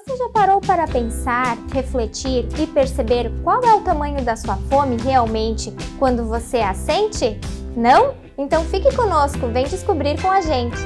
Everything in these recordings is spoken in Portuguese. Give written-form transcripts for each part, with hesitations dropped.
Você já parou para pensar, refletir e perceber qual é o tamanho da sua fome realmente quando você a sente? Não? Então fique conosco, vem descobrir com a gente!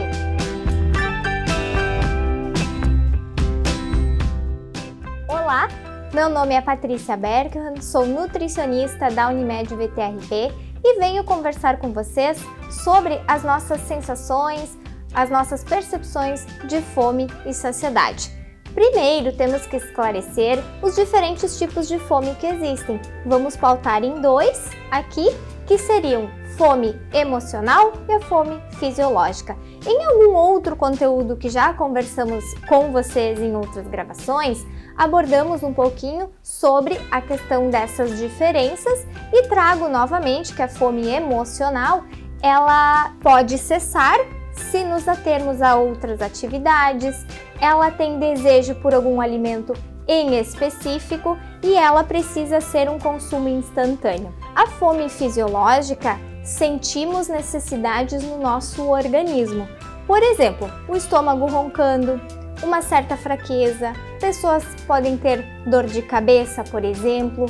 Olá, meu nome é Patrícia Berghan, sou nutricionista da Unimed VTRP e venho conversar com vocês sobre as nossas sensações, as nossas percepções de fome e saciedade. Primeiro, temos que esclarecer os diferentes tipos de fome que existem. Vamos pautar em dois aqui, que seriam fome emocional e a fome fisiológica. Em algum outro conteúdo que já conversamos com vocês em outras gravações, abordamos um pouquinho sobre a questão dessas diferenças e trago novamente que a fome emocional, ela pode cessar se nos atermos a outras atividades, ela tem desejo por algum alimento em específico e ela precisa ser um consumo instantâneo. A fome fisiológica, sentimos necessidades no nosso organismo. Por exemplo, o estômago roncando, uma certa fraqueza, pessoas podem ter dor de cabeça, por exemplo,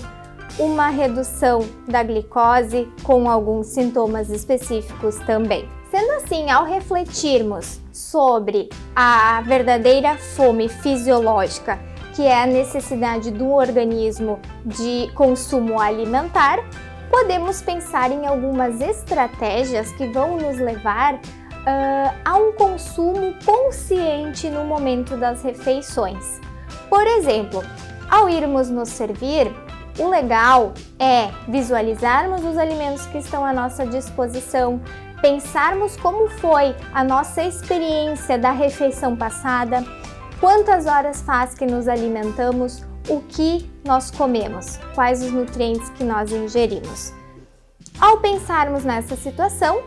uma redução da glicose com alguns sintomas específicos também. Sendo assim, ao refletirmos sobre a verdadeira fome fisiológica, que é a necessidade do organismo de consumo alimentar, podemos pensar em algumas estratégias que vão nos levar a um consumo consciente no momento das refeições. Por exemplo, ao irmos nos servir, o legal é visualizarmos os alimentos que estão à nossa disposição, pensarmos como foi a nossa experiência da refeição passada, quantas horas faz que nos alimentamos, o que nós comemos, quais os nutrientes que nós ingerimos. Ao pensarmos nessa situação,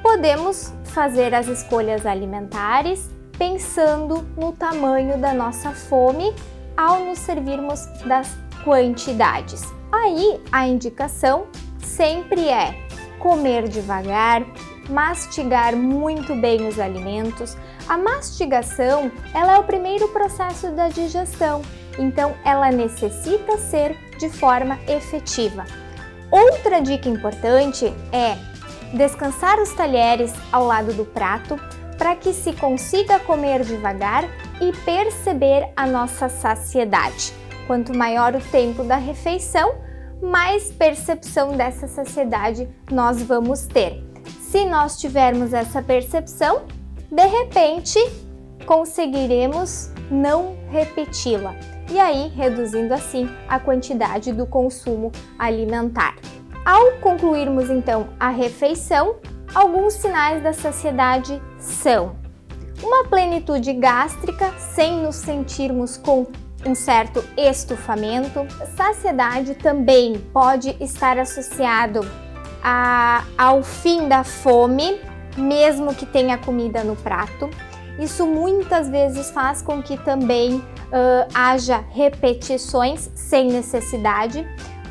podemos fazer as escolhas alimentares pensando no tamanho da nossa fome ao nos servirmos das quantidades. Aí a indicação sempre é comer devagar, mastigar muito bem os alimentos. A mastigação, ela é o primeiro processo da digestão, então ela necessita ser de forma efetiva. Outra dica importante é descansar os talheres ao lado do prato para que se consiga comer devagar e perceber a nossa saciedade. Quanto maior o tempo da refeição, mais percepção dessa saciedade nós vamos ter. Se nós tivermos essa percepção, de repente conseguiremos não repeti-la e aí reduzindo assim a quantidade do consumo alimentar. Ao concluirmos então a refeição, alguns sinais da saciedade são uma plenitude gástrica sem nos sentirmos com um certo estufamento. Saciedade também pode estar associado ao fim da fome, mesmo que tenha comida no prato. Isso muitas vezes faz com que também haja repetições sem necessidade,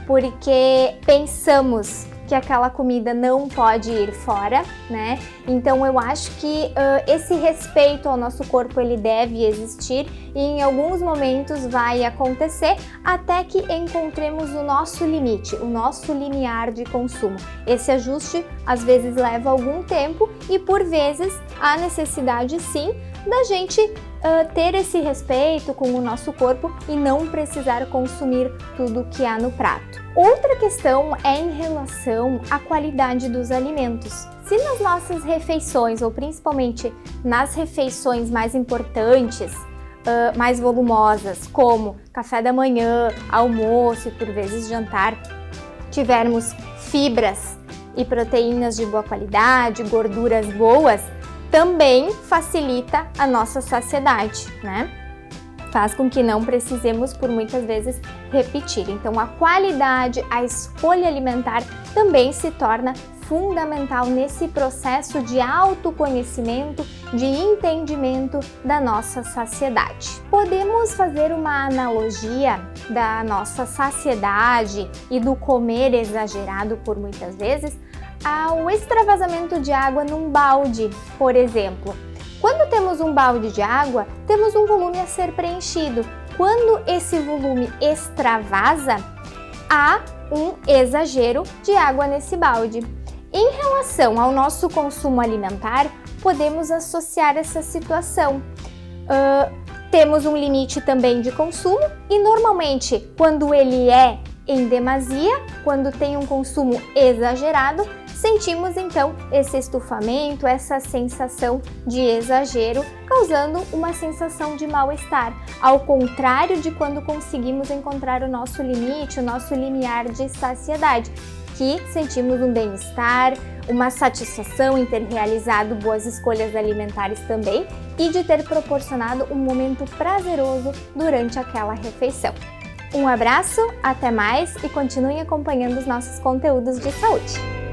porque pensamos que aquela comida não pode ir fora, né? Então eu acho que esse respeito ao nosso corpo ele deve existir e em alguns momentos vai acontecer até que encontremos o nosso limite, o nosso limiar de consumo. Esse ajuste às vezes leva algum tempo e por vezes há necessidade sim da gente ter esse respeito com o nosso corpo e não precisar consumir tudo que há no prato. Outra questão é em relação à qualidade dos alimentos. Se nas nossas refeições, ou principalmente nas refeições mais importantes, mais volumosas, como café da manhã, almoço e por vezes jantar, tivermos fibras e proteínas de boa qualidade, gorduras boas, também facilita a nossa saciedade, né? Faz com que não precisemos por muitas vezes repetir. Então a qualidade, a escolha alimentar também se torna fundamental nesse processo de autoconhecimento, de entendimento da nossa saciedade. Podemos fazer uma analogia da nossa saciedade e do comer exagerado por muitas vezes ao extravasamento de água num balde, por exemplo. Quando temos um balde de água, temos um volume a ser preenchido. quando esse volume extravasa, há um exagero de água nesse balde. Em relação ao nosso consumo alimentar, podemos associar essa situação. Temos um limite também de consumo e normalmente quando ele é em demasia, quando tem um consumo exagerado, sentimos então esse estufamento, essa sensação de exagero, causando uma sensação de mal-estar, ao contrário de quando conseguimos encontrar o nosso limite, o nosso limiar de saciedade, que sentimos um bem-estar, uma satisfação em ter realizado boas escolhas alimentares também e de ter proporcionado um momento prazeroso durante aquela refeição. Um abraço, até mais e continuem acompanhando os nossos conteúdos de saúde!